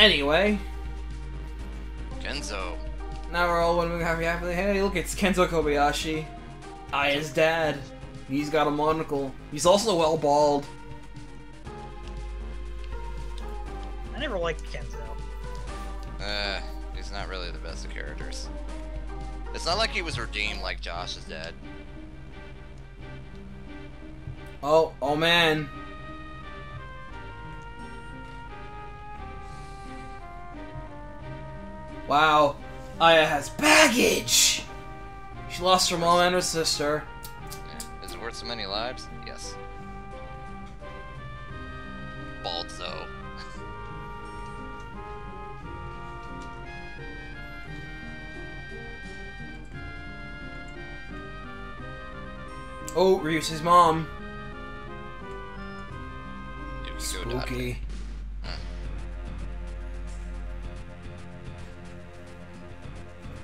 Anyway. Kenzo. Now we're all wondering how happy. Hey, look, it's Kenzo Kobayashi. Aya's dad. He's got a monocle. He's also well bald. I never liked Kenzo. He's not really the best of characters. It's not like he was redeemed like Josh's dad. Oh man. Wow. Aya has baggage! She lost her mom and her sister. Yeah. Is it worth so many lives? Yes. Bald though. Oh, Ryusei's mom. Spooky.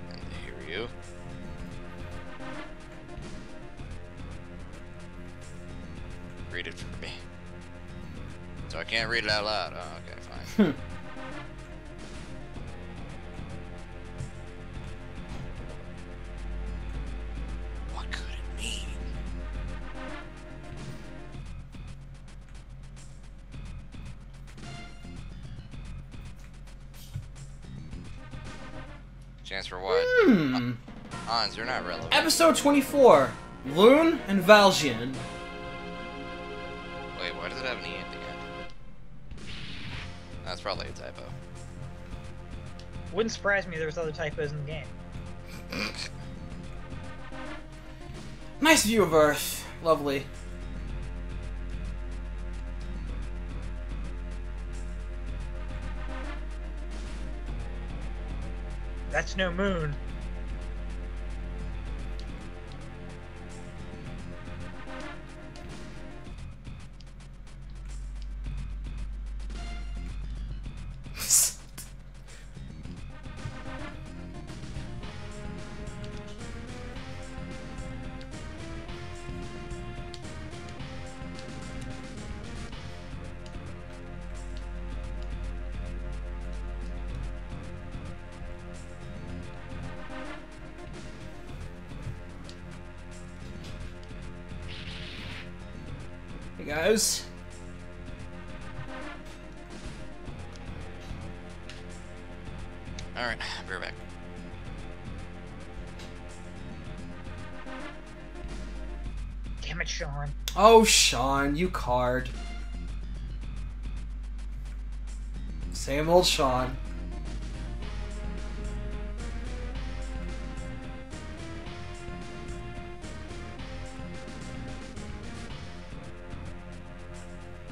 And Hiryu. Read it for me. So I can't read it out loud. Oh, okay, fine. What could it mean? Chance for what? Hans, you're not relevant. Episode 24. Loon and Valjean. Wait, why does it have an E at the end? That's probably a typo. Wouldn't surprise me if there was other typos in the game. Nice view of Earth. Lovely. That's no moon. Hey guys. Alright, be right back. Damn it, Sean. Oh, Sean, you card. Same old Sean.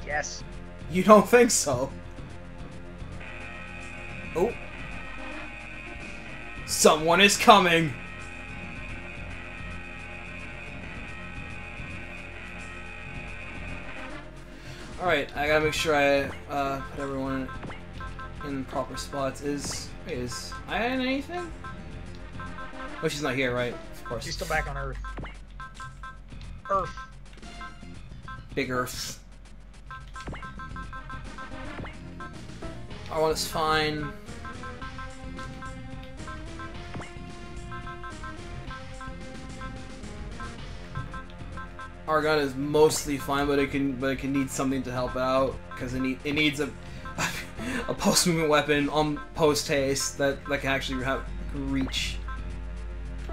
Yes. You don't think so? Oh. Someone is coming! Alright, I gotta make sure I put everyone in proper spots. Is Aya in anything? Oh, she's not here, right? Of course. She's still back on Earth. Earth. Big Earth. R1 is fine. Hagane is mostly fine, but it can need something to help out because it needs a post movement weapon on post haste that can actually reach.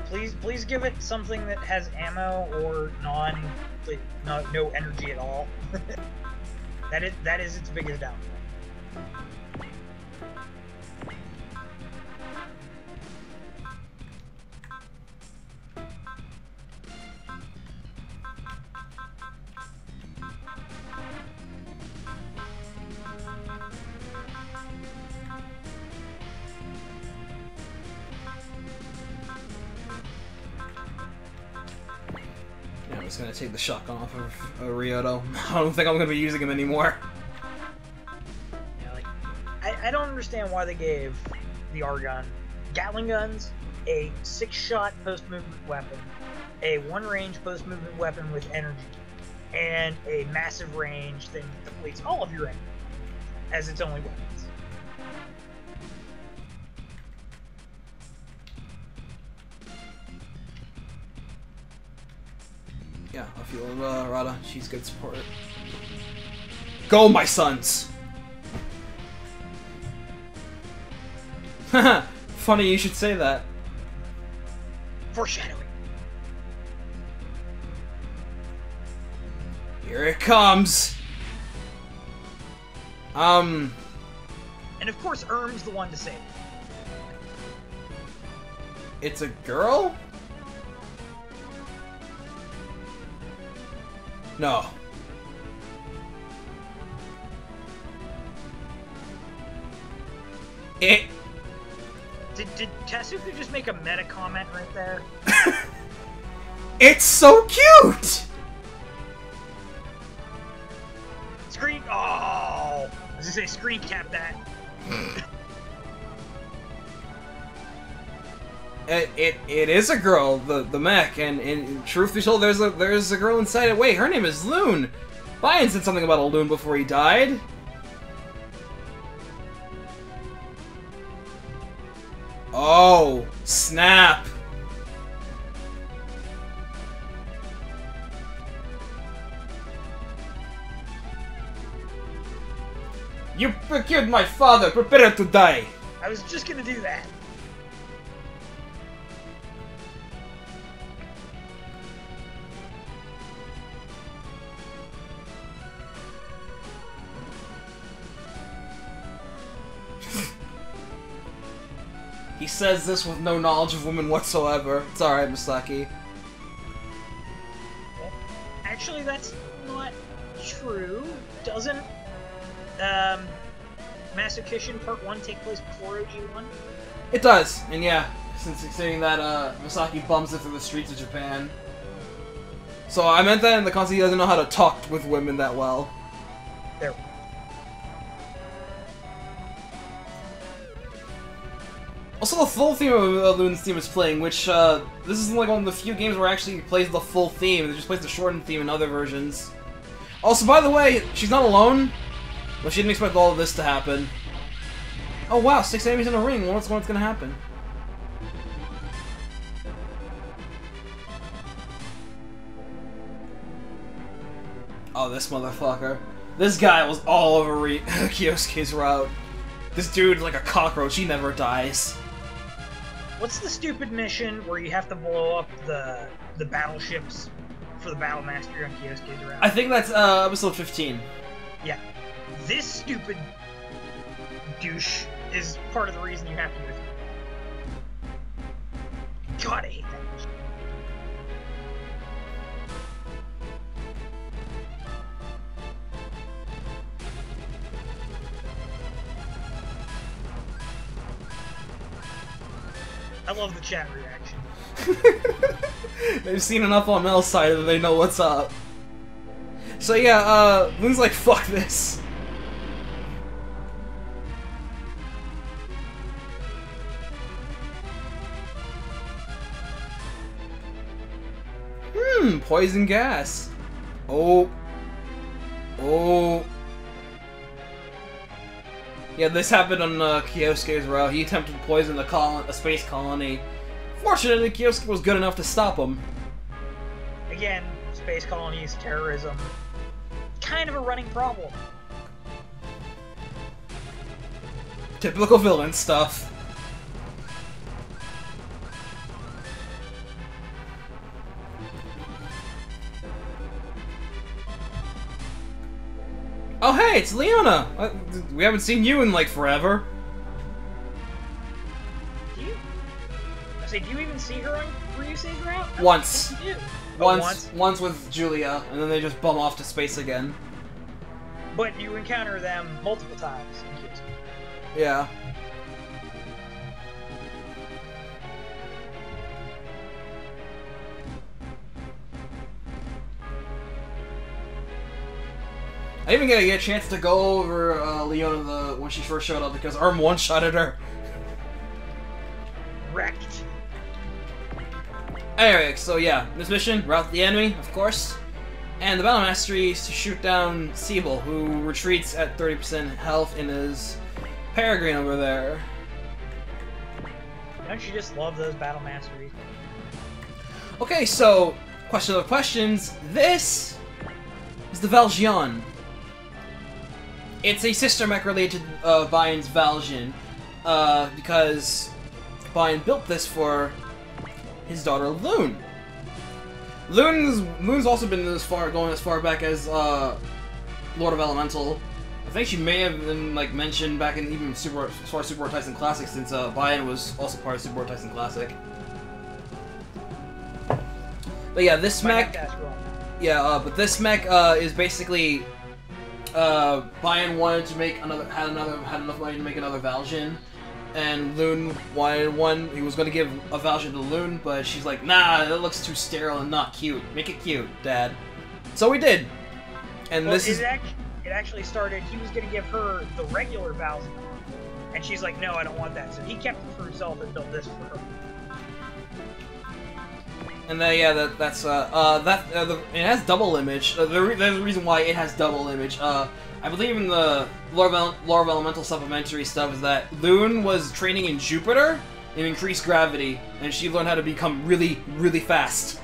Please give it something that has ammo or no energy at all. that is its biggest downfall. I'm just gonna take the shotgun off of Ryoto. I don't think I'm gonna be using him anymore. Yeah, like, I don't understand why they gave the Argon Gatling guns a 6-shot post-movement weapon, a 1-range post-movement weapon with energy, and a massive range thing that depletes all of your energy as its only weapons. Yeah, I feel Rada. She's good support. Go, my sons! Haha, funny you should say that. Foreshadowing. Here it comes! And of course, Erm's the one to save. It's a girl? No. Did Kyosuke just make a meta comment right there? It's so cute! Screen. Oh! I was gonna say screen cap that. It is a girl, the mech, and truth be told, there's a girl inside it. Wait, her name is Loon. Lion said something about a Loon before he died. Oh, snap. You procured my father, prepare to die. I was just gonna do that. He says this with no knowledge of women whatsoever. It's alright, Misaki. Well, actually, that's not true. Doesn't Masakishin Part 1 take place before OG1? It does, and yeah, since considering that Misaki bums it through the streets of Japan. So I meant that in the concept he doesn't know how to talk with women that well. There. Also, the full theme of Loon's theme is playing, which, this is like one of the few games where it actually plays the full theme. It just plays the shortened theme in other versions. Also, by the way, she's not alone. Well, she didn't expect all of this to happen. Oh wow, 6 enemies in a ring. What's gonna happen? Oh, this motherfucker. This guy was all over Kyosuke's route. This dude's like a cockroach. He never dies. What's the stupid mission where you have to blow up the battleships for the Battle Mastery on Kyosuke's route? I think that's episode 15. Yeah. This stupid douche is part of the reason you have to do it. God, I hate that mission. I love the chat reaction. They've seen enough on Mel's side that they know what's up. So yeah, Loon's like, fuck this. Poison gas. Oh. Oh. Yeah, this happened on Kyosuke's route. He attempted to poison a space colony. Fortunately, Kyosuke was good enough to stop him. Again, space colonies, terrorism. Kind of a running problem. Typical villain stuff. Oh hey, it's Leona! We haven't seen you in like forever. Do you? I say, do you even see her on Ryusei's route? Once. You do. Once with Julia, and then they just bum off to space again. But you encounter them multiple times in Kyosuke. Yeah. I didn't even get a chance to go over Leona when she first showed up because Arm one-shotted her. Wrecked. Anyway, so yeah, this mission, rout the enemy, of course. And the battle mastery is to shoot down Siebel, who retreats at 30% health in his Peregrine over there. Don't you just love those battle masteries? Okay, so question of questions, this is the Valjean. It's a sister mech related to Bayon's Valjean, because Bayon built this for his daughter Lune. Lune's also been going as far back as Lord of Elemental. I think she may have been like mentioned back in even as far as Super Taisen Classic, since Bayon was also part of Super Taisen Classic. But yeah, this mech. Yeah, but this mech is basically Bayon wanted to make had enough money to make another Valjean, and Lune wanted one. He was going to give a Valjean to Lune, but she's like, nah, that looks too sterile and not cute. Make it cute, Dad. So we did. And well, this is. It actually started. He was going to give her the regular Valjean, and she's like, no, I don't want that. So he kept it for himself and built this for her. And then yeah, it has double image. There's a reason why it has double image. I believe in the Lore of Elemental supplementary stuff is that Lune was training in Jupiter in increased gravity, and she learned how to become really, really fast.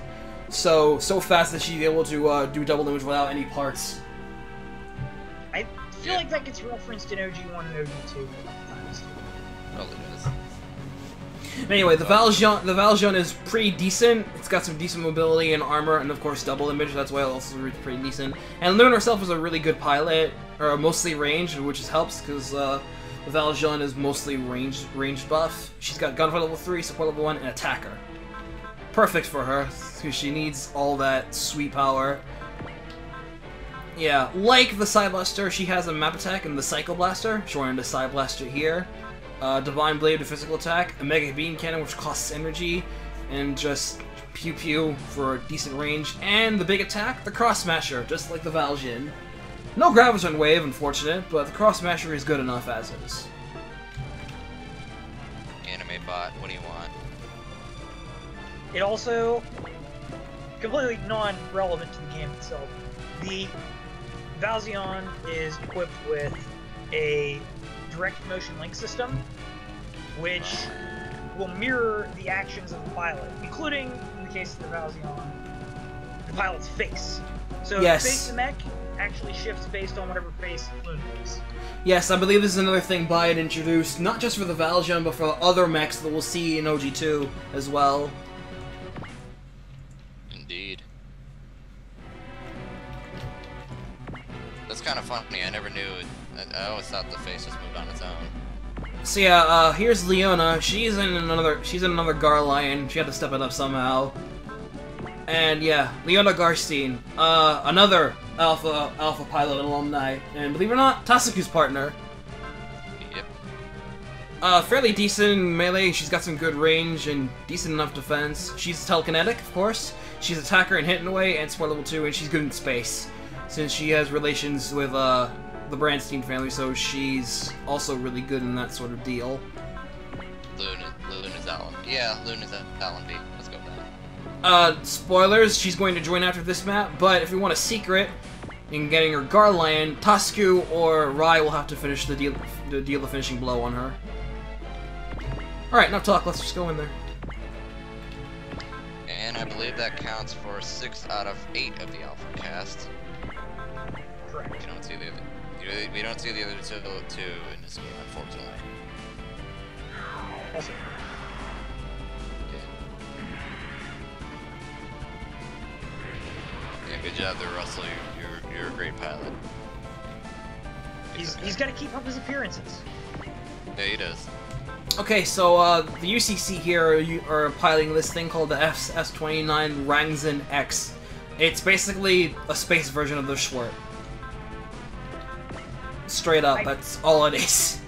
So fast that she's able to do double image without any parts. I feel like that gets referenced in OG1 and OG2. Probably does. Anyway, the Valjean is pretty decent. It's got some decent mobility and armor, and of course double image. That's why it's also pretty decent. And Lune herself is a really good pilot, or mostly ranged, which helps because the Valjean is mostly ranged buff. She's got gunfight level 3, support level 1, and attacker. Perfect for her because she needs all that sweet power. Yeah, like the Psy Blaster, she has a map attack and the Psycho Blaster, shortened to Psy Blaster here. Divine Blade to physical attack, a Mega Beam Cannon which costs energy, and just pew pew for decent range, and the big attack, the Cross Smasher, just like the Valjean. No Graviton Wave, unfortunate, but the Cross Smasher is good enough as is. Anime bot, what do you want? It also, completely non-relevant to the game itself, the Valjean is equipped with a direct motion link system, which will mirror the actions of the pilot, including, in the case of the Valjean, the pilot's face. So yes. The face of the mech actually shifts based on whatever face Lune is. Yes, I believe this is another thing Bayon introduced, not just for the Valjean, but for other mechs that we'll see in OG2 as well. Indeed. That's kind of funny, I never knew it. I always thought the face just moved on its own. So yeah, here's Leona. She's in another Gar Lion. She had to step it up somehow. And yeah, Leona Garstein, another Alpha Pilot alumni, and believe it or not, Tasuku's partner. Yep. Fairly decent melee. She's got some good range and decent enough defense. She's telekinetic, of course. She's attacker and hit and away, and support level 2, and she's good in space, since she has relations with the Brandstein family, so she's also really good in that sort of deal. Lune is Alan. Yeah, Lune is Alan B. Let's go with that. Spoilers, she's going to join after this map, but if we want a secret in getting her Gar Lion, Tasuku or Rai will have to finish deal the finishing blow on her. Alright, enough talk, let's just go in there. And I believe that counts for 6 out of 8 of the Alpha cast. Correct. We don't see the other. We don't see the other two in this game, unfortunately. Also, yeah, good job there, Russell. You're a great pilot. he's got to keep up his appearances. Yeah, he does. Okay, so the UCC here are piloting this thing called the FS29 Rangzin X. It's basically a space version of the Schwert. Straight up, that's all it is.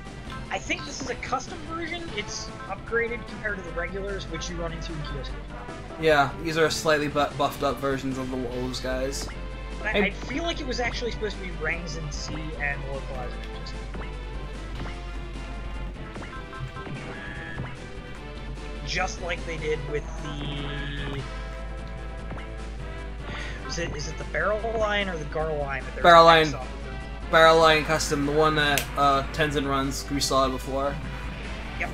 I think this is a custom version. It's upgraded compared to the regulars, which you run into in Kyosuke. Yeah, these are slightly buffed up versions of those guys. I feel like it was actually supposed to be Rangs in C and localized. Just like they did with the... Is it the Barrel Line or the Gar Line? Barrel Line. Barrel Line Custom, the one that Tenzin runs, we saw it before. Yep.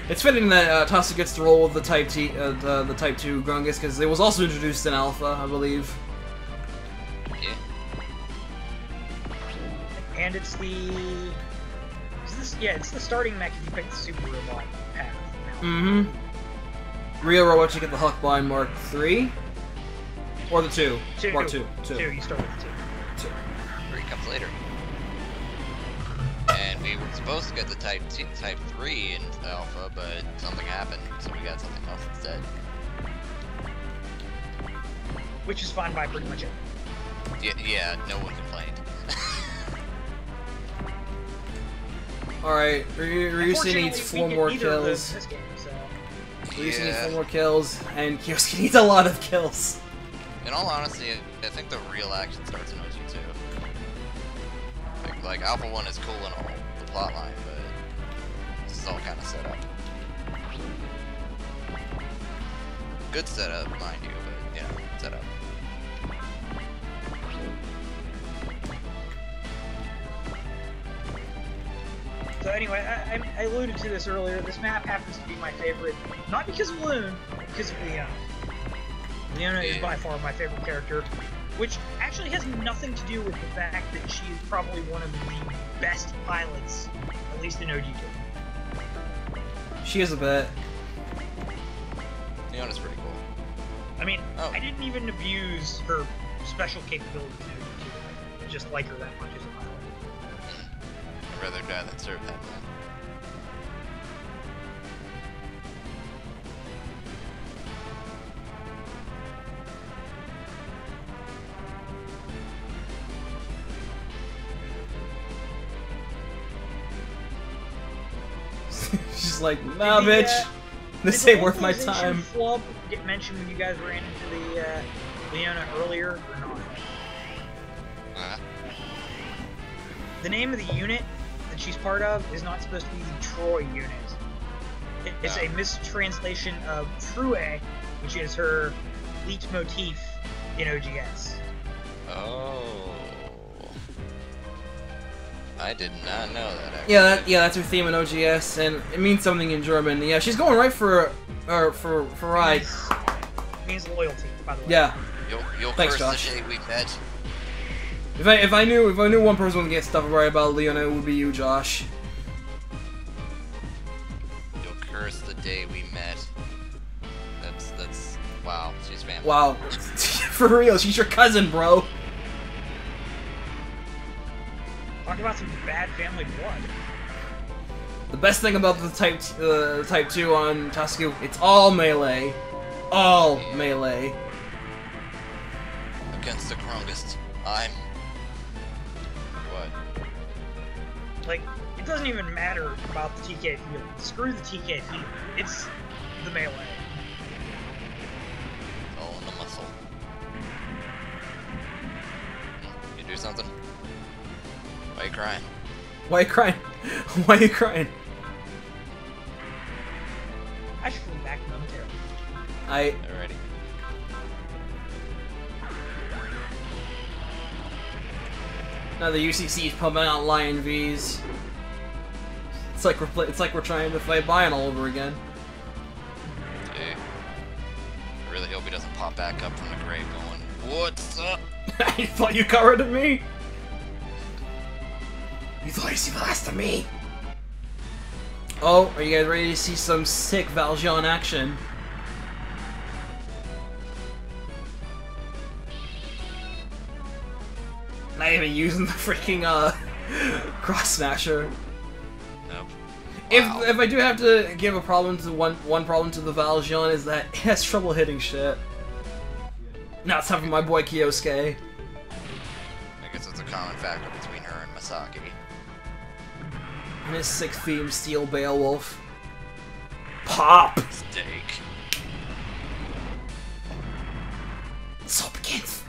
It's fitting that Tasu gets to roll with the Type 2 Grungus, because it was also introduced in Alpha, I believe. Yeah. And it's the... it's the starting mech if you pick the Super Robot path. Mm-hmm. Real Robot, you get the Huckbind Mark 3? Or the 2? Mark 2. 2. You start with the 2. 3 comes later. And we were supposed to get the Type 3 in Alpha, but something happened, so we got something else instead. Which is fine by pretty much it. Yeah, no one complained. Alright, Ryusei needs 4 more kills. This game, so. Ryusei needs 4 more kills, and Kyosuke needs a lot of kills. In all honesty, I think the real action starts in OG2. Like Alpha 1 is cool and all, the plotline, but this is all kind of set up. Good setup, mind you, but, you know, set up. So anyway, I alluded to this earlier. This map happens to be my favorite, not because of Loon, because of Leona. Leona is by far my favorite character, which actually has nothing to do with the fact that she is probably one of the best pilots, at least in OG2. She is a bit. Leona's pretty cool. I mean, I didn't even abuse her special capabilities in OG2. I just like her that much as a pilot. I'd rather die than serve that man. She's like, nah, bitch. This ain't worth my time. Did the flub get mentioned when you guys ran into the Leona earlier, or not? The name of the unit that she's part of is not supposed to be the Troy unit. It's a mistranslation of True, which is her leitmotif in OGS. Oh. I did not know that. Actually. Yeah, that's her theme in OGS, and it means something in German. Yeah, she's going right for ride. It means loyalty, by the way. Yeah. You'll Thanks, curse Josh. the day we met. If I knew one person would get stuff right about Leona, it would be you, Josh. You'll curse the day we met. That's wow. She's family. Wow. For real, she's your cousin, bro. Talk about some bad family blood. The best thing about the Type 2 on Tasu, it's all melee. All melee. Against the strongest, I'm... What? Like, it doesn't even matter about the TK field. Screw the TK field. It's the melee. It's all in the muscle. You do something? Why are you crying? Why are you crying? Why are you crying? I should fall back momentarily. Alrighty. Now the UCC is pumping out Lion V's. It's like we're trying to fight Bion all over again. Hey. I really hope he doesn't pop back up from the grave going, "What's up?" You thought you got rid of me? You thought you see the last of me? Oh, are you guys ready to see some sick Valjean action? Not even using the freaking cross smasher. Nope. Wow. If I do have to give a problem to one problem to the Valjean is that it has trouble hitting shit. Now it's time for my boy Kyosuke. I guess it's a common factor between her and Masaki. And his 6 theme steel Beowulf. Pop! Steak. So begins.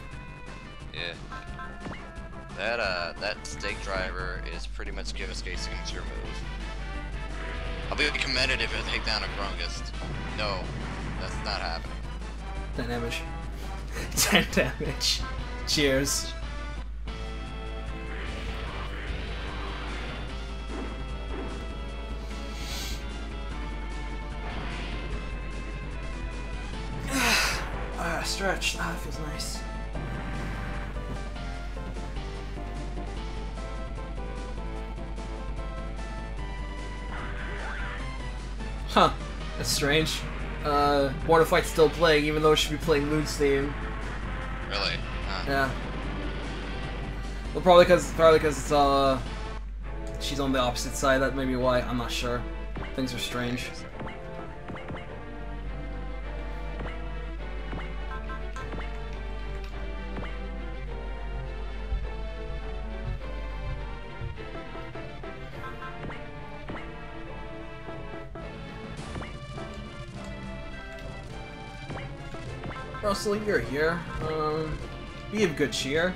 Yeah. That steak driver is pretty much Kyosuke's signature move. I'll be commended if I take down a Grungust. No, that's not happening. 10 damage. 10 damage. Cheers. stretched. Ah, that feels nice. Huh. That's strange. Border Fight's still playing, even though it should be playing Loon's theme. Really? Huh. Yeah. Well, probably because she's on the opposite side. That may be why. I'm not sure. Things are strange. Russell, you're here. Be of good cheer.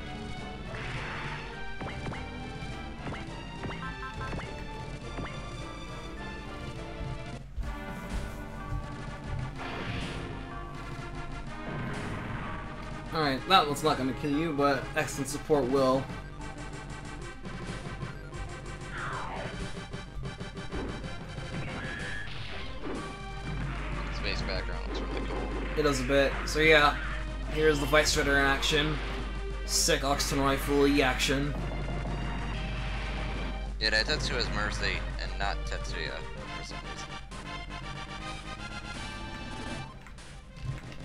Alright, that one's not gonna kill you, but excellent support will. Space background looks really cool. It does a bit. So yeah, here's the Vice Strider in action. Sick Oxton Rifle action. Yeah, Tetsuya is Mercy and not Tetsuya for some reason.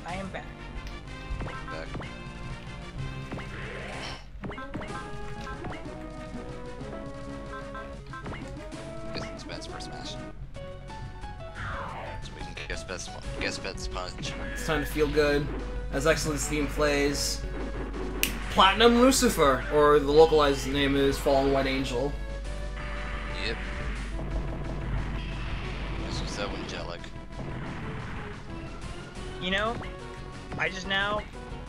I am back. Back. Guess it's Ben's first match. So we can guess Ben's punch. It's time to feel good. As Excellence theme plays Platinum Lucifer, or the localized name is Fallen White Angel. Yep. This was so angelic. You know, I just now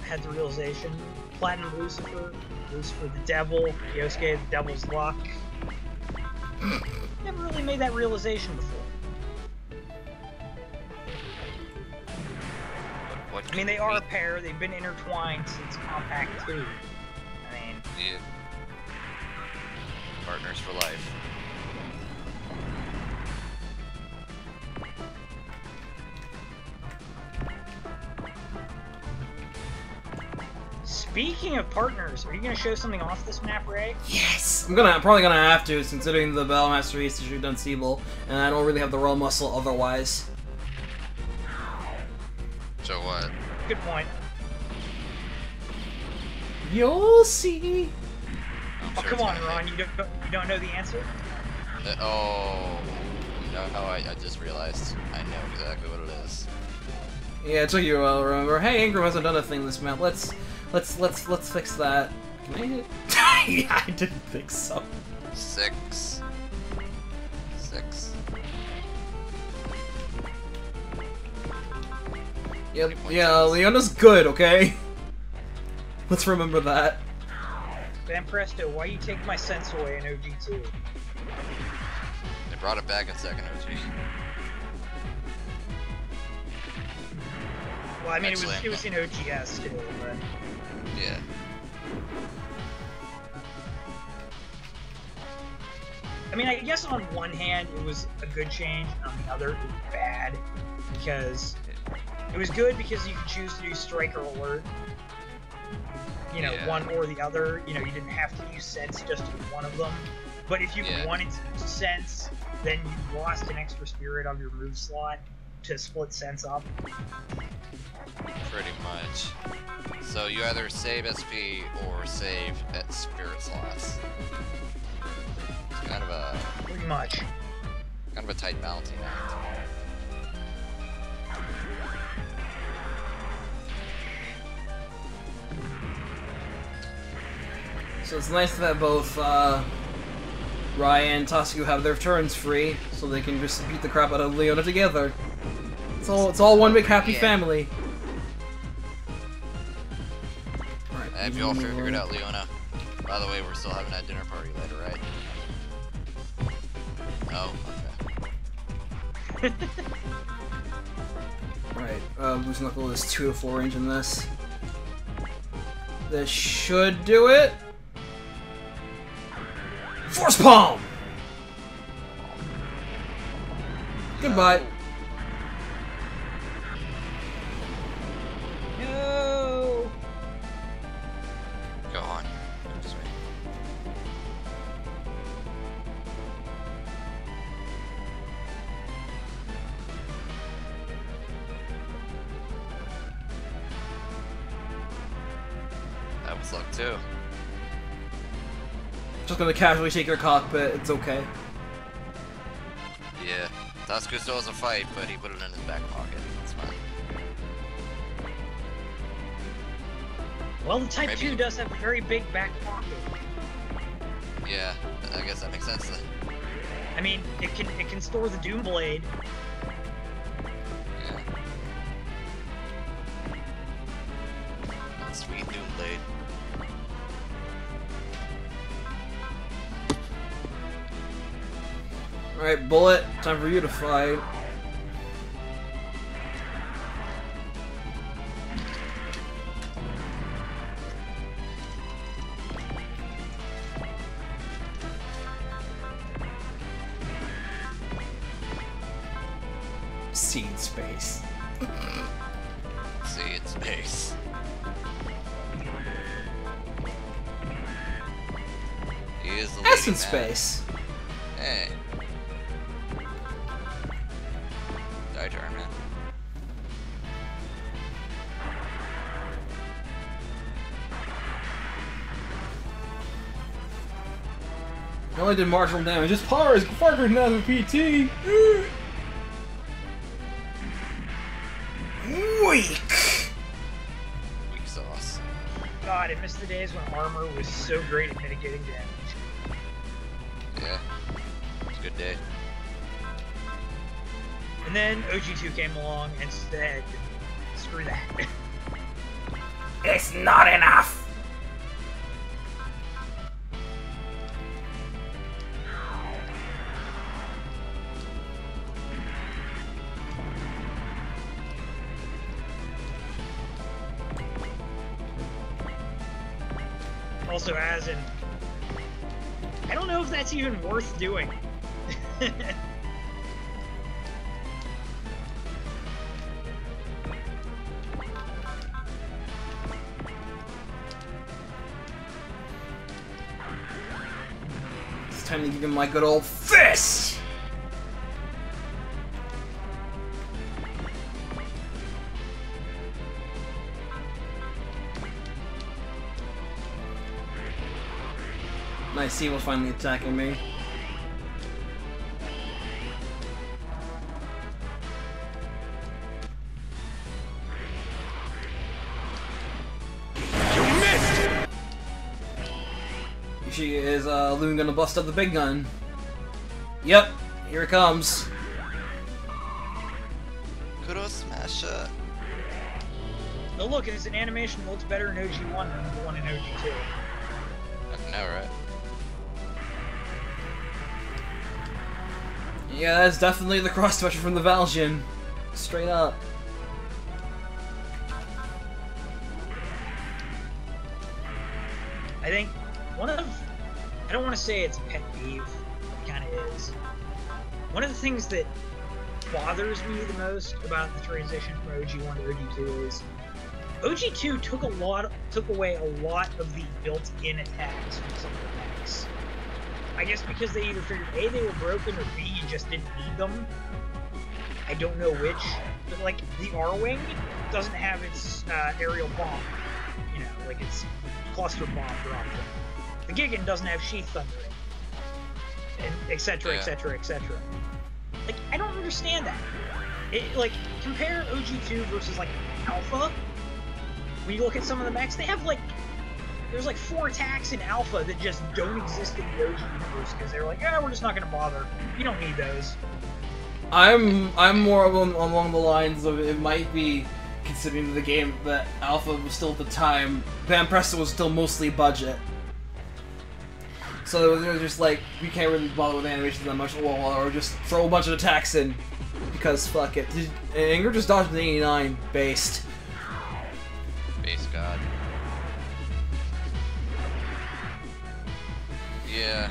had the realization: Platinum Lucifer, Lucifer the Devil, Kyosuke the Devil's Luck. Never really made that realization before. I mean, they are a pair. They've been intertwined since Compact 2. I mean, yeah. Partners for life. speaking of partners, are you going to show something off this map, Ray? Yes! I'm probably gonna have to, considering the Battlemaster East is done Siebel, and I don't really have the Royal Muscle otherwise. So what? Good point. You'll see. Oh, come on, Ron. You don't know the answer? Oh no! I just realized. I know exactly what it is. Yeah, it took you a while to remember. Hey, Ingram hasn't done a thing this map. Let's fix that. Can I hit? Yeah, I didn't think so. 6. Yeah, Leona's good, okay? Let's remember that. Van Presto, why you take my sense away in OG2? They brought it back in second OG. Well, I mean, it was in OGS too, but... Yeah. I mean, I guess on one hand, it was a good change, and on the other, it was bad, because... It was good because you could choose to do strike or alert. You know, one or the other. You know, you didn't have to use sense just to one of them. But if you wanted to use sense, then you lost an extra spirit on your move slot to split sense up. Pretty much. So you either save SP or save at spirit slots. It's kind of a... Pretty much. Kind of a tight balancing act. So it's nice that both Raya and Tasuku have their turns free, so they can just beat the crap out of Leona together. It's all one big happy family. Alright, Have you all figured out Leona? By the way, we're still having that dinner party later, right? Oh, okay. Alright, Loose Knuckle is 2 to 4 range in this. This should do it. Force Palm! Goodbye. No! look too. Just gonna casually take your cockpit, it's okay. Yeah. Tatsuku still has a fight, but he put it in his back pocket. It's fine. Well, the Type 2 does have a very big back pocket. Yeah, I guess that makes sense then. I mean, it can store the Doom Blade. Yeah. That sweet Doom Blade. Alright, Bullet, time for you to fight. Seed space. Seed space. He is the Essence leading man. space. Hey. Die turn, man. I only did marginal damage. His power is far greater than the PT. Weak. Weak sauce. God, I miss the days when armor was so great at mitigating damage. Yeah. It's a good day. And then OG2 came along and said, screw that. It's not enough. Also, as in, I don't know if that's even worth doing. It's time to give him my good old fist. Nice, he was finally attacking me. You missed! She is Loon gonna bust up the big gun. Yep, here it comes. Kuro Smasher. Oh look, it's an animation that looks better in OG1 than the one in OG2. I know, right? Yeah, that's definitely the cross special from the Valjean. Straight up. I think one of, I don't want to say it's a pet peeve, it kind of is. One of the things that bothers me the most about the transition from OG1 to OG2 is OG2 took away a lot of the built-in attacks from some of the mechs. I guess because they either figured A, they were broken, or B, you just didn't need them. I don't know which, but like the R-Wing doesn't have its aerial bomb, you know, like its cluster bomb drop. The Gigan doesn't have sheath thundering, and etc. etc. etc. Like, I don't understand that. Like, compare OG2 versus like Alpha. When you look at some of the mechs, they have like, there's like 4 attacks in Alpha that just don't exist in the OG universe because they're like, yeah, we're just not gonna bother. You don't need those. I'm more along the lines of it might be, considering the game that Alpha was still at the time, Van Presto was still mostly budget. So they're just like, we can't really bother with animations that much, or just throw a bunch of attacks in, because fuck it. And you're just dodging the 89 based. Base God. Yeah.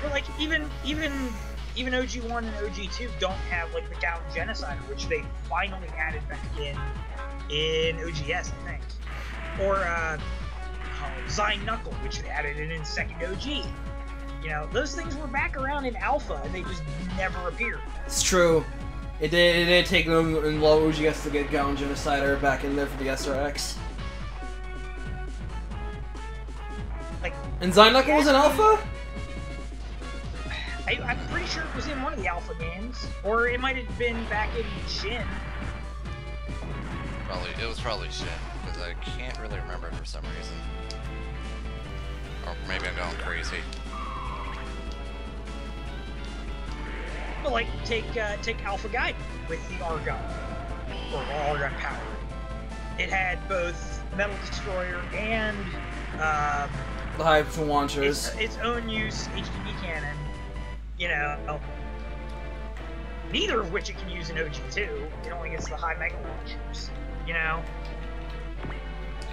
But like, even OG1 and OG2 don't have like the Gown Genocider, which they finally added back in OGS, I think. Or Zine Knuckle, which they added in second OG. You know, those things were back around in Alpha, and they just never appeared. It's true. It did take them in low OGS to get Gown Genocider back in there for the SRX. And Zynuckle was an alpha? I'm pretty sure it was in one of the alpha games, or it might have been back in Shin. It was probably Shin, because I can't really remember it for some reason. Or maybe I'm going crazy. But like, take Alpha Gaiden with the Argon, or Argon power. It had both Metal Destroyer and The Hyper Launchers. Its own use HDB cannon. You know, neither of which it can use in OG2. It only gets the high mega launchers. You know.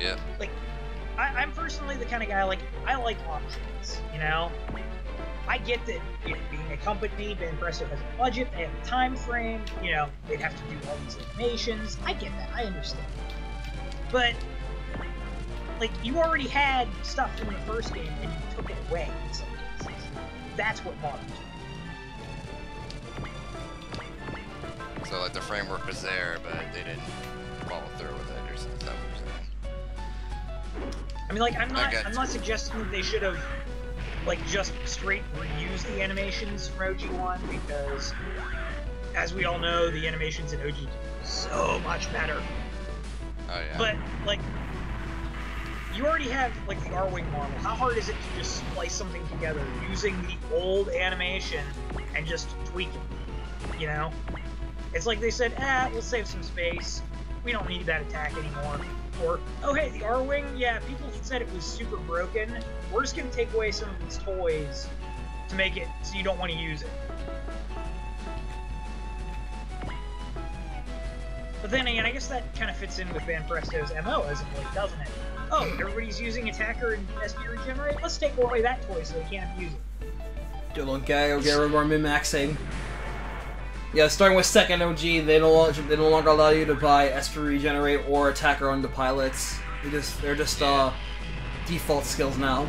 Yeah. Like, I'm personally the kind of guy, like, I like options, you know? I get that, you know, being a company, Ben Presto has a budget, they have a time frame, you know, they'd have to do all these animations. I get that, I understand. But, like, you already had stuff from the first game, and you took it away in some cases. That's what bothers me. So, like, the framework was there, but they didn't follow through with it, or something. Is that what you're saying? I mean, like, I'm not suggesting that they should have, like, just straight reused the animations from OG1, because, as we all know, the animations in OG2 are so much better. Oh, yeah. But, like, you already have, like, the R-Wing model. How hard is it to just splice something together using the old animation and just tweak it, you know? It's like they said, we'll save some space. We don't need that attack anymore. Or, oh hey, the R-Wing, yeah, people said it was super broken. We're just gonna take away some of its toys to make it so you don't want to use it. But then again, I guess that kind of fits in with Van Presto's MO as of late, doesn't it? Oh, everybody's using Attacker and SP Regenerate? Let's take away that toy so they can't abuse it. Do a little gag, get rid of our min-maxing. Yeah, starting with second OG, they no longer allow you to buy SP Regenerate or Attacker on the pilots. They're just default skills now.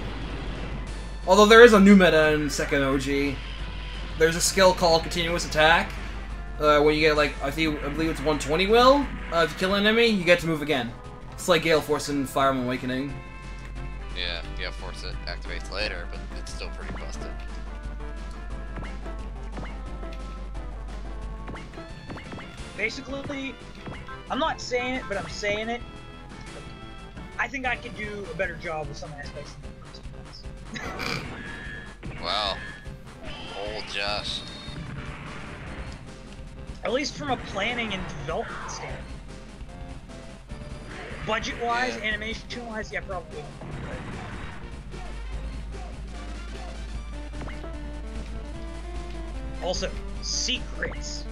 Although there is a new meta in second OG. There's a skill called Continuous Attack. When you get, like, I believe it's 120 will. If you kill an enemy, you get to move again. It's like Gale Force in Fire Emblem Awakening. Yeah, Gale Force it activates later, but it's still pretty busted. Basically, I'm not saying it, but I'm saying it. I think I could do a better job with some aspects of the first ones. Wow. Old Josh. At least from a planning and development standpoint. Budget-wise, Yeah. animation-wise, yeah, probably. Also, secrets.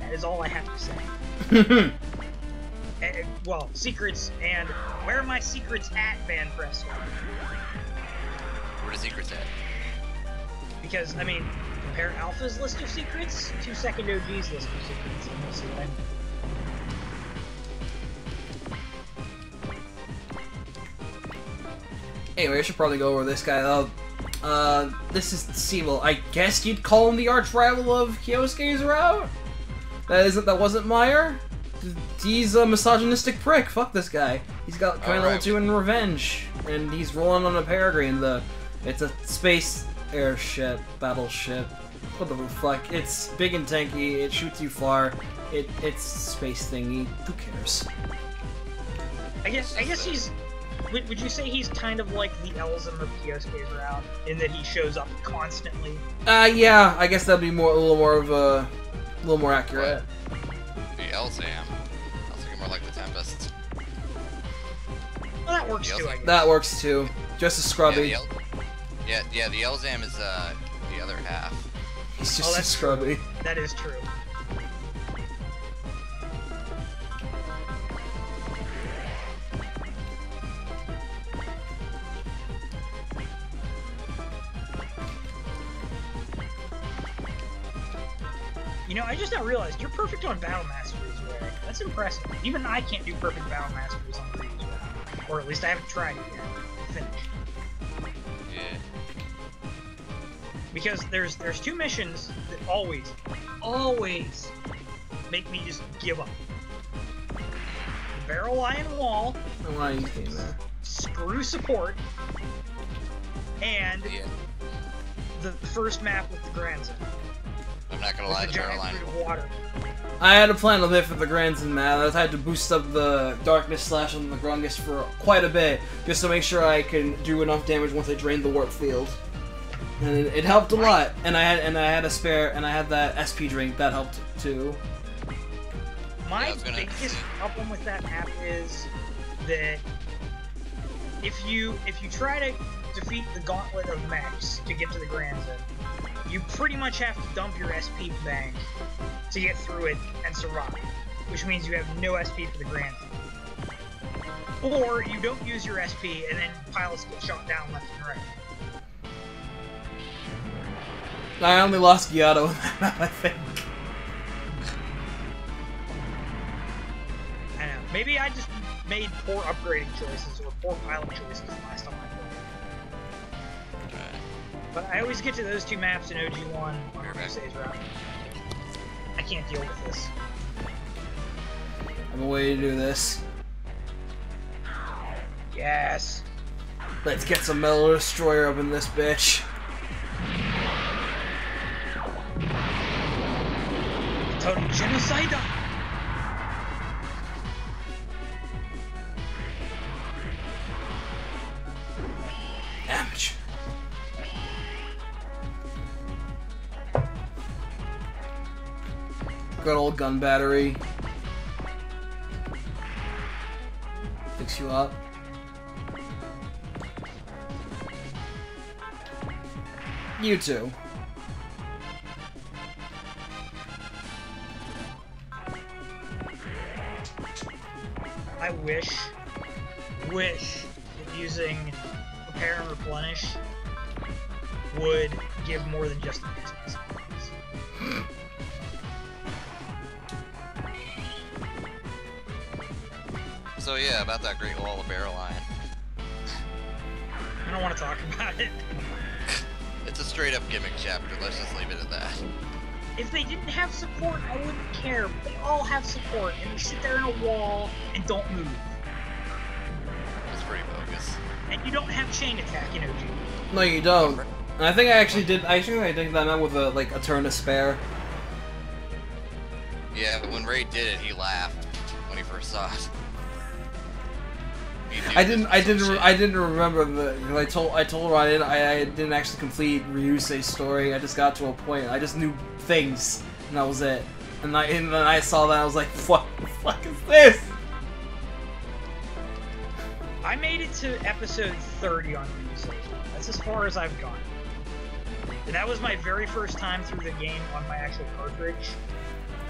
That is all I have to say. Well, secrets, and where are my secrets at, Van Presto? Where are the secrets at? Because, I mean, compare Alpha's list of secrets to Second OG's list of secrets, and you'll see what I mean. Anyway, I should probably go over this guy, though. This is Siebel. I guess you'd call him the arch rival of Kyosuke's route? That wasn't Meyer? He's a misogynistic prick. Fuck this guy. He's got kind of level 2 in revenge, and he's rolling on a peregrine. It's a space airship, battleship. What the fuck? It's big and tanky. It shoots you far. It's space thingy. Who cares? I guess he's. Would you say he's kind of like the Elzem of Kyosuke's route in that he shows up constantly? Yeah. I guess that'd be a little more accurate. What? The Elzam. I was thinking more like the Tempest. Well, that works too, I guess. That works too. Just as scrubby. Yeah, the Elzam is the other half. He's just as scrubby. That is true. You know, I just now realized you're perfect on Battle Masteries, Ray. That's impressive. Even I can't do perfect Battle Masteries on Ryusei. Or at least I haven't tried it yet. Finished. Yeah. Because there's two missions that always make me just give up. The Barrel Lion Wall. I want to use game there. Screw support. and Yeah. the first map with the Grands. I'm not gonna With lie, the the barrel giant line. fruit of water. I had a plan a bit for the Grandson, man. I had to boost up the Darkness Slash on the Grungus for quite a bit, just to make sure I can do enough damage once I drained the warp field. And it helped a lot. And I had a spare, and I had that SP drink that helped too. My biggest problem with that map is that if you try to defeat the gauntlet of mechs to get to the Grandson, you pretty much have to dump your SP bank to get through it and survive, which means you have no SP for the Grandson. Or you don't use your SP and then pilots get shot down left and right. I only lost Gyatto in that map, I think. I know. Maybe I just made poor upgrading choices or poor pilot choices last time I played. But I always get to those two maps in OG1 on Ryusei's route. I can't deal with this. I have a way to do this. Yes. Let's get some Metal Destroyer up in this bitch. Total genocide. Damage. Good old gun battery. Fix you up. You too. I wish that using Prepare and Replenish would give more than just an XP. So yeah, about that Great Wall of Barrel Line. I don't want to talk about it. It's a straight up gimmick chapter, let's just leave it at that. If they didn't have support, I wouldn't care, but they all have support, and they sit there in a wall and don't move. It's pretty bogus. And you don't have chain attack in OG. No, you don't. And I think I actually did. I did that out with a turn to spare. Yeah, but when Ray did it, he laughed when he first saw it. I didn't remember I told Ryan I didn't actually complete Ryusei's story. I just got to a point. I just knew things, and that was it. And then I saw that, I was like, what the fuck is this? I made it to episode 30 on Ryusei. That's as far as I've gone. And that was my very first time through the game on my actual cartridge.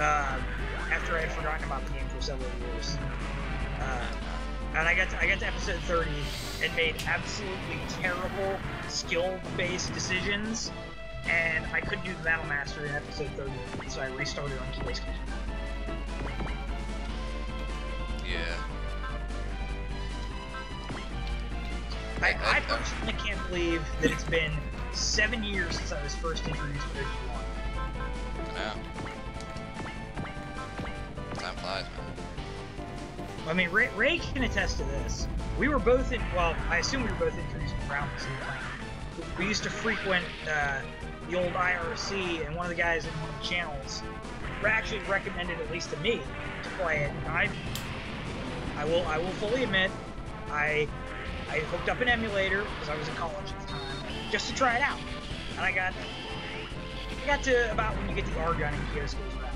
After I had forgotten about the game for several years. And I got to episode 30 and made absolutely terrible skill-based decisions, and I couldn't do the Battle Master in episode 30, so I restarted on Kyosuke. Yeah. I personally can't believe that it's been 7 years since I was first introduced to PT21. Yeah. Time flies, man. I mean, Ray can attest to this. We were both well, I assume we were both introduced around the same time. We used to frequent the old IRC, and one of the guys in one of the channels actually recommended, at least to me, to play it. And I will fully admit, I hooked up an emulator, because I was in college at the time, just to try it out. And I got to about when you get the R-Gun in Kyosuke's route.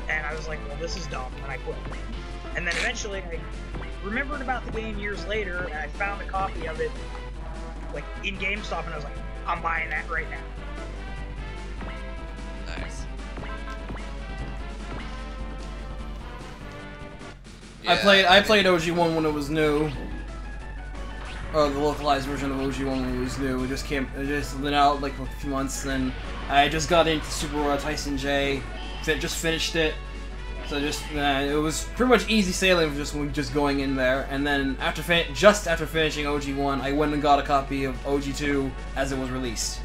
And I was like, well, this is dumb, and I quit. And then eventually, I remembered about the game years later, and I found a copy of it, like, in GameStop, and I was like, I'm buying that right now. Nice. Yeah, I played OG1 when it was new. Or the localized version of OG1 when it was new. It just been out like for a few months, and I just got into Super Taisen J. Just finished it. So it was pretty much easy sailing for just going in there, and then after finishing OG1, I went and got a copy of OG2 as it was released.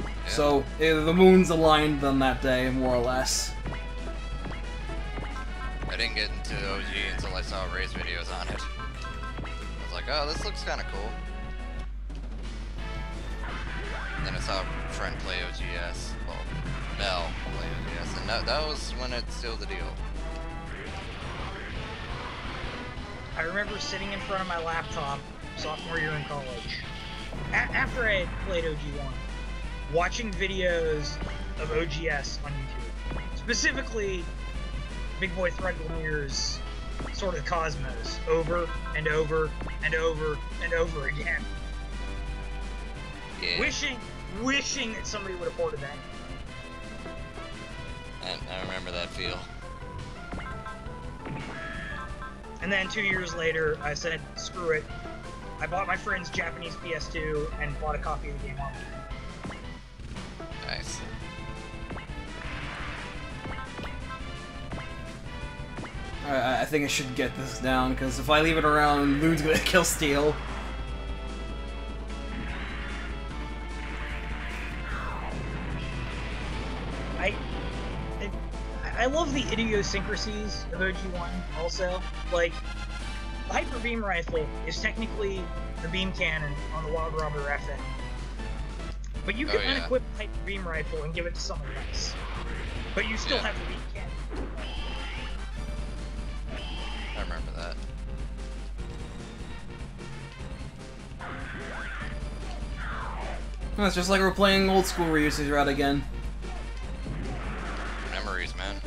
Yeah. So the moons aligned on that day, more or less. I didn't get into OG until I saw Ray's videos on it. I was like, oh, this looks kind of cool. then I saw a friend play OGS. Well, Mel play OGS, and that was when it's still the deal. I remember sitting in front of my laptop sophomore year in college, after I had played OG1, watching videos of OGS on YouTube. Specifically, Big Boy Threadglameer's Sword of the Cosmos, over and over and over and over again. Yeah. Wishing that somebody would have ported that. I remember that feel. And then 2 years later, I said, screw it. I bought my friend's Japanese PS2 and bought a copy of the game online. Nice. Alright, I think I should get this down, because if I leave it around, Loon's gonna kill Steel. I love the idiosyncrasies of OG1 also. Like, the Hyper Beam Rifle is technically the beam cannon on the Wild Robber FN. But you can unequip the Hyper Beam Rifle and give it to someone else. But you still have the beam cannon. I remember that. It's just like we're playing old school Ryusei's route again. Memories, man.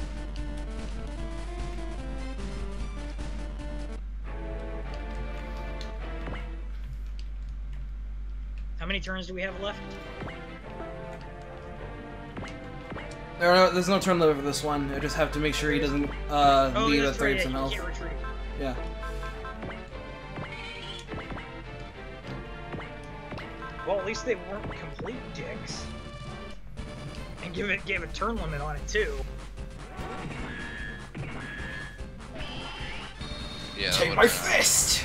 How many turns do we have left? There's no turn limit for this one. I just have to make sure he doesn't leave at 30% health. Can't retreat. Yeah. Well, at least they weren't complete dicks. And gave a turn limit on it too. Yeah. Take my fist!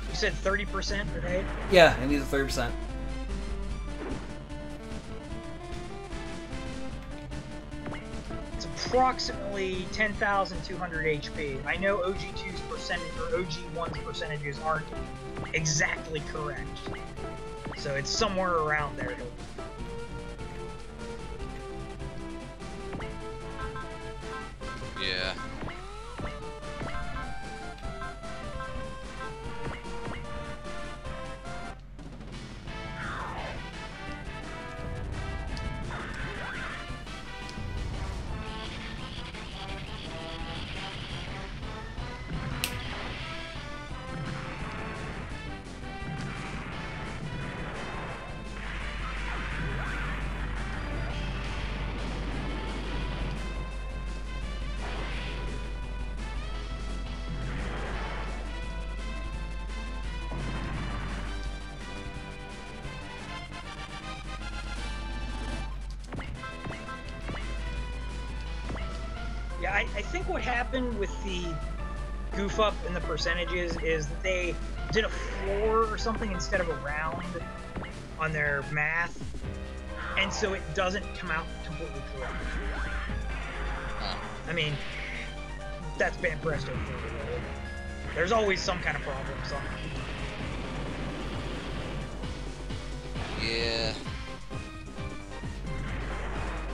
You said 30%, right? Yeah, it needs a 30%. It's approximately 10,200 HP. I know OG2's percentage or OG1's percentages aren't exactly correct, so it's somewhere around there. Yeah. Yeah, I think what happened with the goof up in the percentages is that they did a floor or something instead of a round on their math, and so it doesn't come out completely correct. I mean, that's bad presto for you. There's always some kind of problem somewhere. Yeah.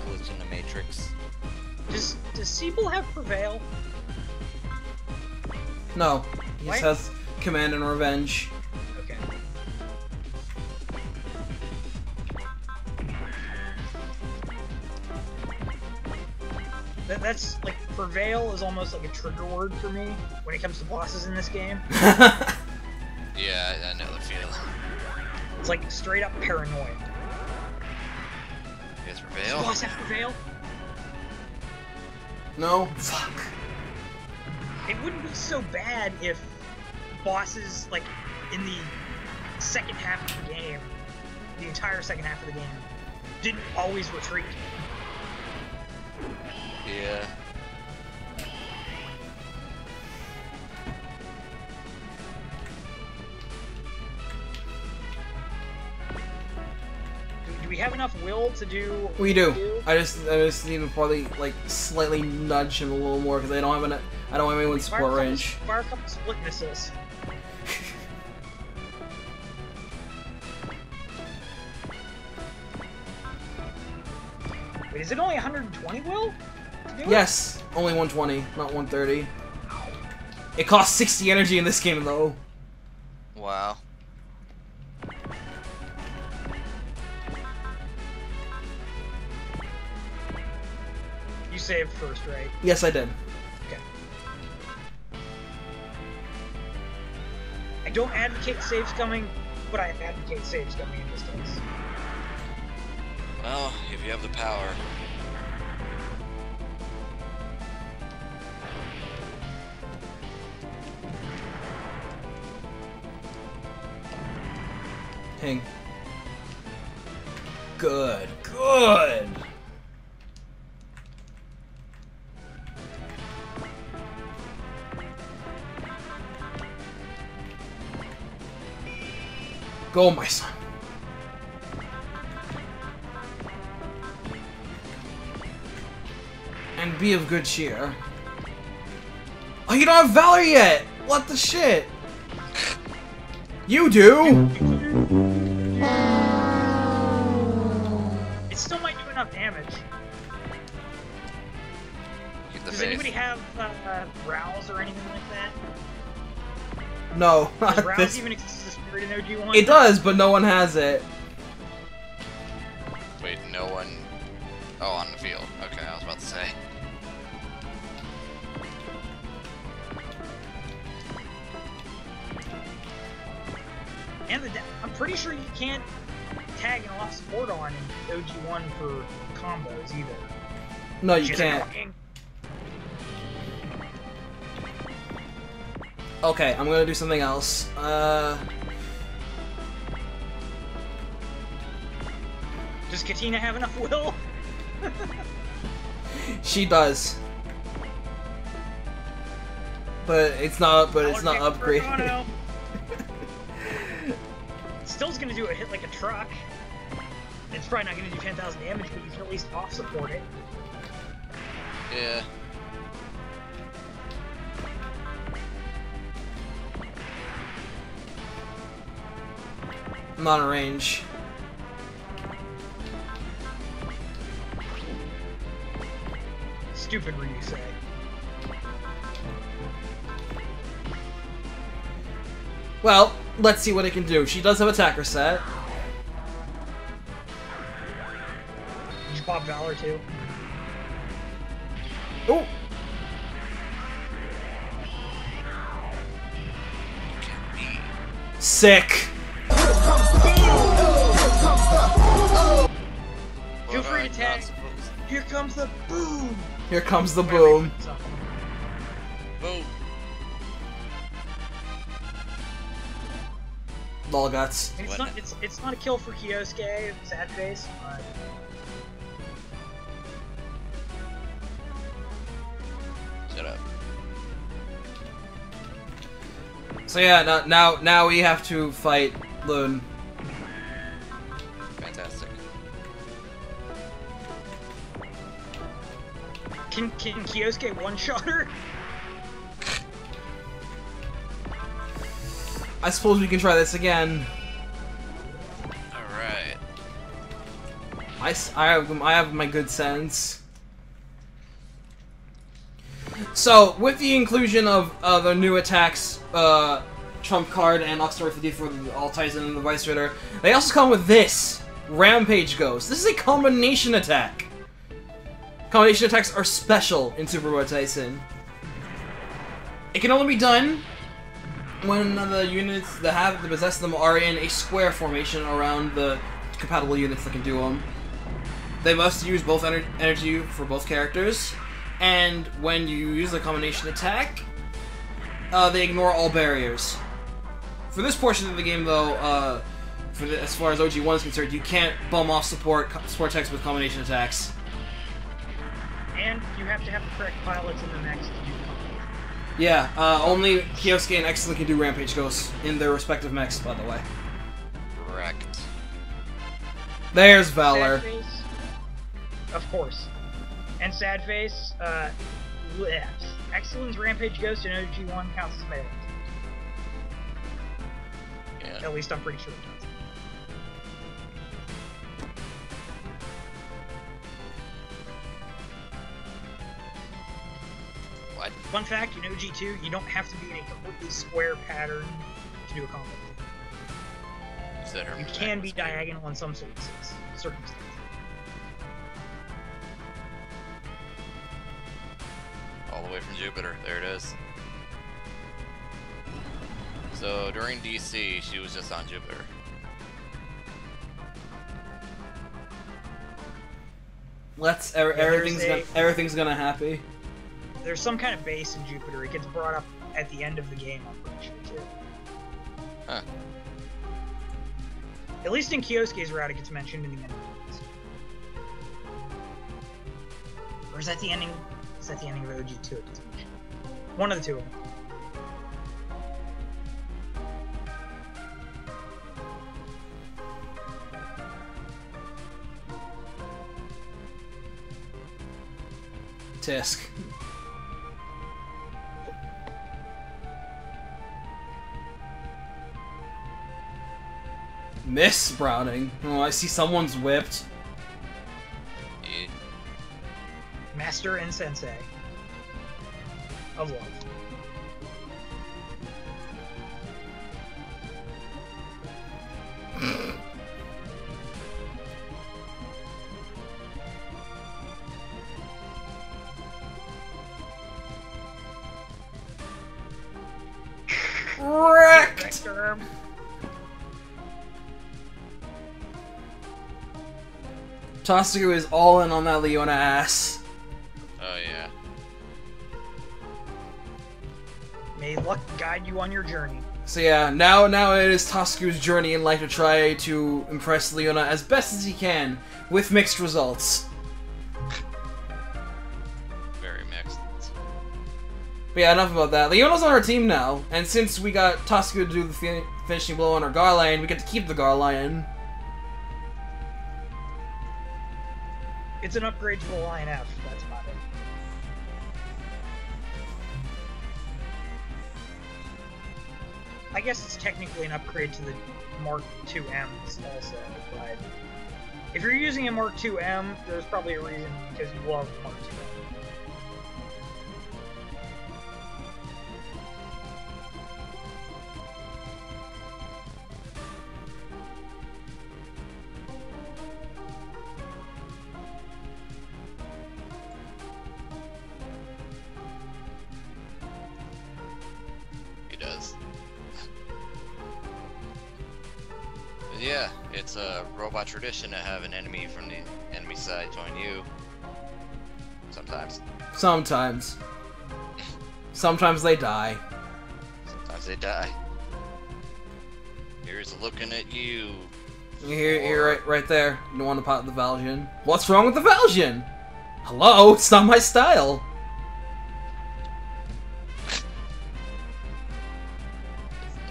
Glitch in the Matrix. Does Siebel have Prevail? No, he just What? has Command and Revenge. Okay. That's like, Prevail is almost like a trigger word for me when it comes to bosses in this game. Yeah, I know the feeling. It's like straight up paranoid. Yes, Does Prevail. the boss have Prevail? No? Fuck. It wouldn't be so bad if bosses, like, in the second half of the game, the entire second half of the game, didn't always retreat. Yeah. Do we we have enough will to do? We do. I just need to probably like slightly nudge him a little more because I don't have anyone support range. Fire a couple split missiles. Wait, is it only 120 will? Yes, only 120, not 130. It costs 60 energy in this game though. Wow. You saved first, right? Yes, I did. Okay. I don't advocate saves coming, but I advocate saves coming in this case. Well, if you have the power. Hang. Good. Good. Go, my son. And be of good cheer. Oh, you don't have Valor yet! What the shit? You do! It still might do enough damage. Does anybody have Rouse or anything like that? No. Does Rouse even exist as a spirit in OG1? It does, but no one has it. Wait, no one... Oh, on the field. Okay, I was about to say. And I'm pretty sure you can't tag an off support on in OG1 for combos either. No, you can't. Okay, I'm gonna do something else. Does Katina have enough will? She does. But it's not upgraded. Still's gonna do a hit like a truck. It's probably not gonna do 10,000 damage, but you can at least off support it. Yeah. I'm not in range. Stupid Ryusei. Well, let's see what it can do. She does have attacker set. Did you pop Valor too? Oh! Sick! Feel free to tag. Here comes the boom! Here comes the boom. Boom. Lol guts. It's not a kill for Kyosuke, sad face, but... Shut up. So yeah, now we have to fight Loon. Fantastic. Can Kyosuke one-shot her? I suppose we can try this again. Alright. I have my good sense. So, with the inclusion of the new attacks, Trump Card and Oxstar 50 for the All Taisen and the Vice Ritter, they also come with this, Rampage Ghost. This is a combination attack. Combination attacks are special in Super Robot Taisen. It can only be done when the units that possess them are in a square formation around the compatible units that can do them. They must use both energy for both characters, and when you use the combination attack, they ignore all barriers. For this portion of the game, though, as far as OG1 is concerned, you can't bum off support attacks with combination attacks. And you have to have the correct pilots in the mechs to do combination. Yeah, only Kyosuke and Excellent can do Rampage Ghosts in their respective mechs, by the way. Correct. There's Valor. Sad face, of course. And Sad Face, Excellence, Rampage, Ghost, and OG1 counts as melee. Yeah. At least I'm pretty sure it does. What? Fun fact, in OG2, you don't have to be in a completely square pattern to do a combo. Is that her You can be diagonal in some circumstances. All the way from Jupiter. There it is. So during DC, she was just on Jupiter. Everything's gonna happy. There's some kind of base in Jupiter. It gets brought up at the end of the game, I'm pretty sure, too. Huh. At least in Kyosuke's route, it gets mentioned in the end of the game. Or is that the ending? Is that the ending of OG2? It gets mentioned. One of the two of them. Tisk. Miss Browning. Oh, I see someone's whipped. Yeah. Master and Sensei of love. Wrecked! Tasuku is all in on that Leona ass. Oh yeah. May luck guide you on your journey. So yeah, now it is Tasuku's journey in life to try to impress Leona as best as he can, with mixed results. Very mixed. But yeah, enough about that. Leona's on our team now, and since we got Tasuku to do the finishing blow on our Garlion, we get to keep the Garlion. It's an upgrade to the Lion F, that's about it. I guess it's technically an upgrade to the Mark IIMs also, but if you're using a Mark IIM, there's probably a reason, because you love Mark IIM. He does. But yeah, it's a robot tradition to have an enemy from the enemy side join you. Sometimes. Sometimes. Sometimes they die. Sometimes they die. Here's looking at you. You're right there. You don't want to pop the Valjean. What's wrong with the Valjean? Hello? It's not my style. It's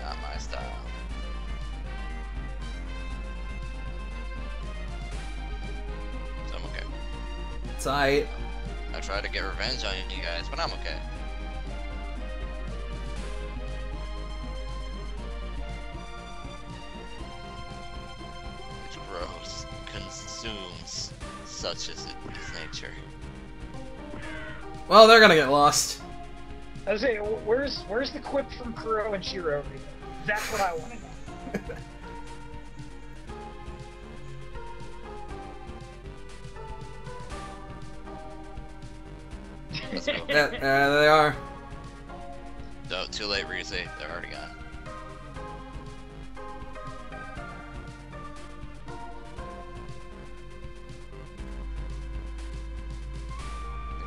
not my style. So I'm okay. It's alright. I tried to get revenge on you guys, but I'm okay. It grows, consumes, such as its nature. Well, they're gonna get lost. I was saying, where's the quip from Kuro and Shiro? That's what I want to know. Let's go. Yeah, there they are. No, too late, Ryusei. They're already gone.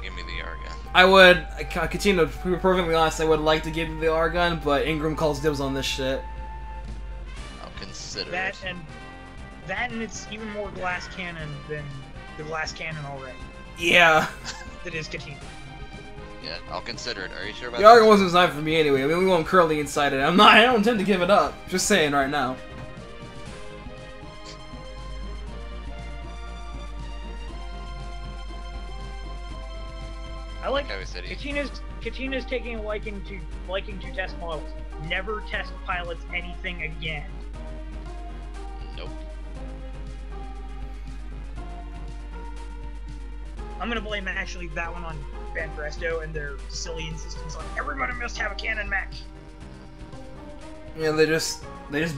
Give me the Argon. I continue to be perfectly honest, I would like to give you the Argon, but Ingram calls dibs on this shit. I'll consider That it. and it's even more glass cannon than the glass cannon already. Yeah. That is Katina. Yeah, I'll consider it. Are you sure about The Argon wasn't designed for me anyway. I mean, we won't curly inside it. I don't intend to give it up. Just saying right now. Katina's taking a liking to test models. Never test pilots anything again. Nope. I'm gonna blame actually that one on Van Presto and their silly insistence on everybody must have a cannon mech. Yeah, they just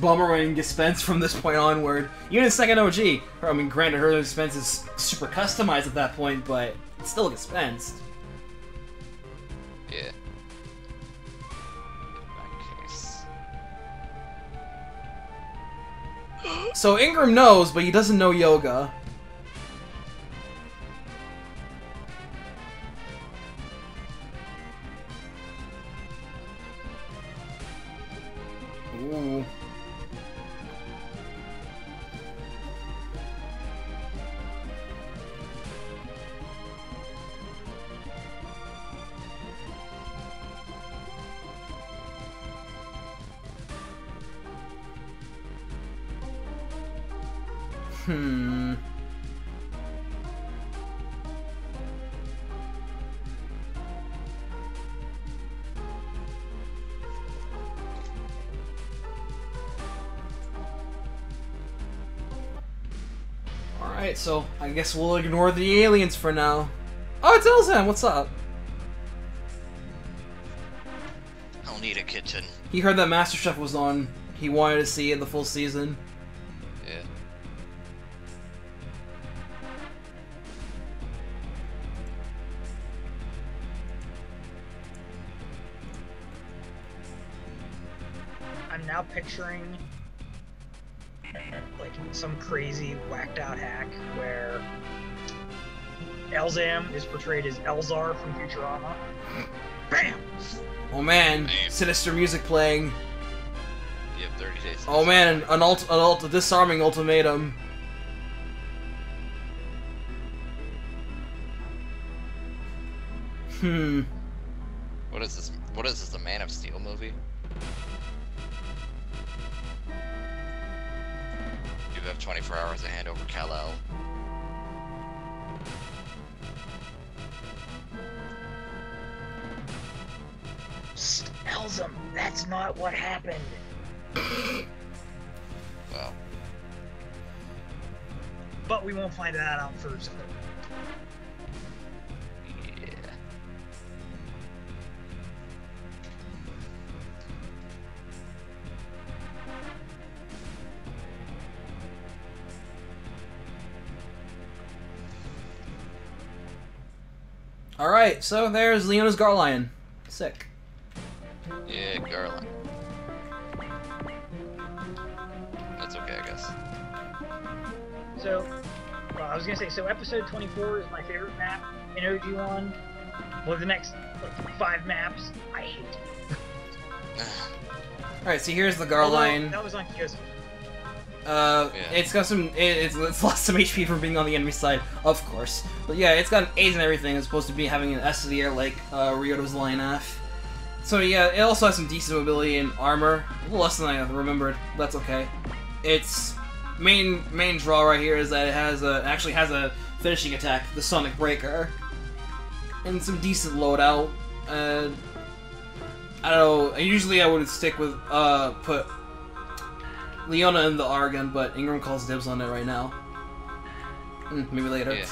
bummer and dispense from this point onward. Even in second OG, I mean, granted, her dispense is super customized at that point, but it's still dispensed. Yeah. In that case. So Ingram knows, but he doesn't know yoga. Ooh. Alright, so I guess we'll ignore the aliens for now. Oh, it's Elzan! What's up? I'll need a kitchen. He heard that MasterChef was on. He wanted to see it the full season. Yeah. I'm now picturing like some crazy whacked out hack where Elzam is portrayed as Elzar from Futurama. Bam! Oh man, Damn. sinister music playing. You have 30 days. Oh man, a disarming ultimatum. What is this? What is this? The Man of Steel movie? You have 24 hours to hand over Kal-El. Elzam, that's not what happened. Well, But we won't find that out first. yeah. Alright, so there's Leona's Garlion. Sick. Yeah, Garland. That's okay, I guess. So, well, I was gonna say, so episode 24 is my favorite map in OG1. Well, the next like 5 maps, I hate. Alright, so here's the Although, Garlion. that was on Kyosuke. It's got some. It's lost some HP from being on the enemy side, of course. But yeah, it's got an A's and everything. It's supposed to be having an S to the air like Ryoto's line F. So yeah, it also has some decent mobility and armor. A little less than I remembered. But that's okay. Its main draw right here is that it has actually has a finishing attack, the Sonic Breaker, and some decent loadout. I don't know. Usually I would stick with put Leona in the Argon, but Ingram calls dibs on it right now. Maybe later. Yeah.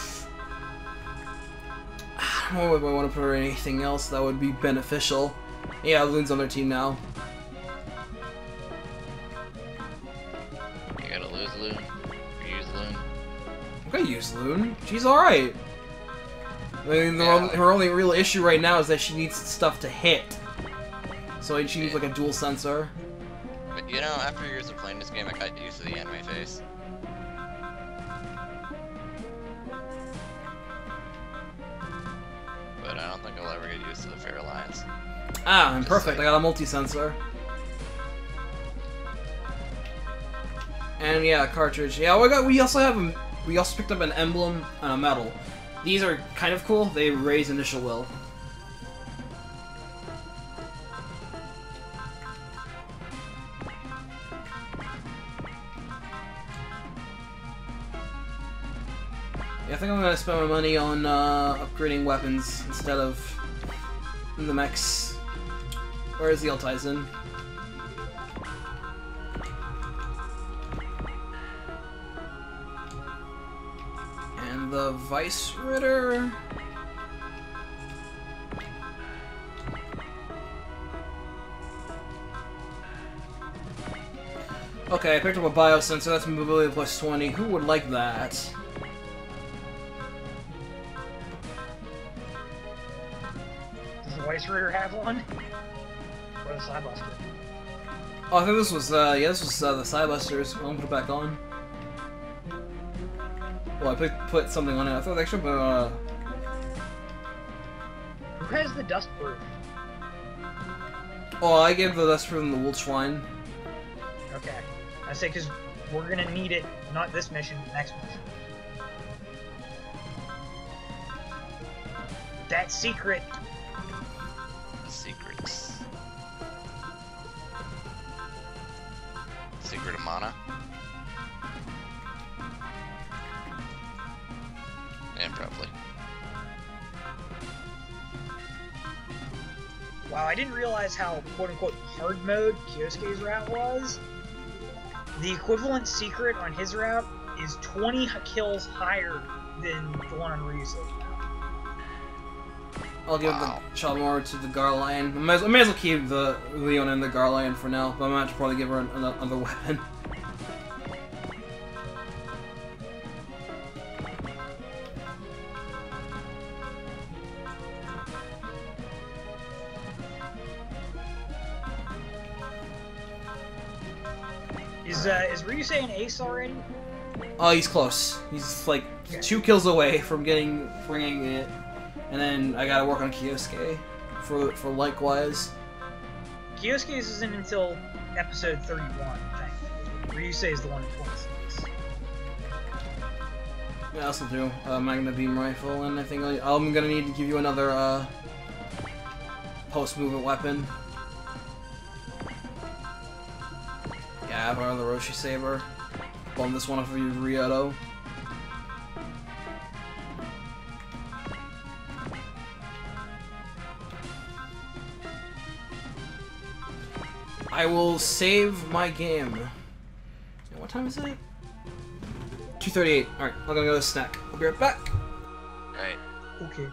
I don't know if I want to put anything else that would be beneficial. Yeah, Loon's on their team now. You gotta lose Loon. Or use Loon. I'm gonna use Loon. She's alright. I mean, Yeah. her only real issue right now is that she needs stuff to hit. So she needs like a dual sensor. But you know, after years of playing this game, I got used to the anime face. But I don't think I'll ever get used to the Fair Alliance. Ah, I'm perfect. I got a multi-sensor. And yeah, cartridge. Yeah, we also picked up an emblem and a medal. These are kind of cool. They raise initial will. Yeah, I think I'm gonna spend my money on upgrading weapons instead of in the mechs. Where is the old Taisen? And the Vice Ritter. Okay, I picked up a biosensor, that's mobility plus 20. Who would like that? Does the Vice Ritter have one? Or the Cybuster? Oh, I think this was, yeah, this was the Cybusters. I'm gonna put it back on. Well, I put something on it. I thought they should put, Who has the Dust Proof? Oh, I gave the Dust Proof in the Wolfschwein. Okay. I say because we're gonna need it, not this mission, next mission. That secret. The secrets. Secret of mana. And probably. Wow, I didn't realize how quote-unquote hard mode Kyosuke's route was. The equivalent secret on his route is 20 kills higher than the one on Ryusei. I'll give the Chalmor to the Garlion. I may as well keep the Leon and the Garlion for now, but I'm gonna have to probably give her another weapon. Is Ryusei an ace already? Oh, he's close. He's like 2 kills away from getting it, and then I gotta work on Kyosuke for likewise. Kyosuke's isn't until episode 31, I think. Ryusei is the one in 26. Yeah, I also do Magna Beam Rifle, and I think I'm gonna need to give you another post-movement weapon. Yeah, I have another Roshi Saber. Bone this one off of your Ryoto. I will save my game. What time is it? 2:38. Alright, I'm gonna go to snack. I'll be right back. Right. Okay.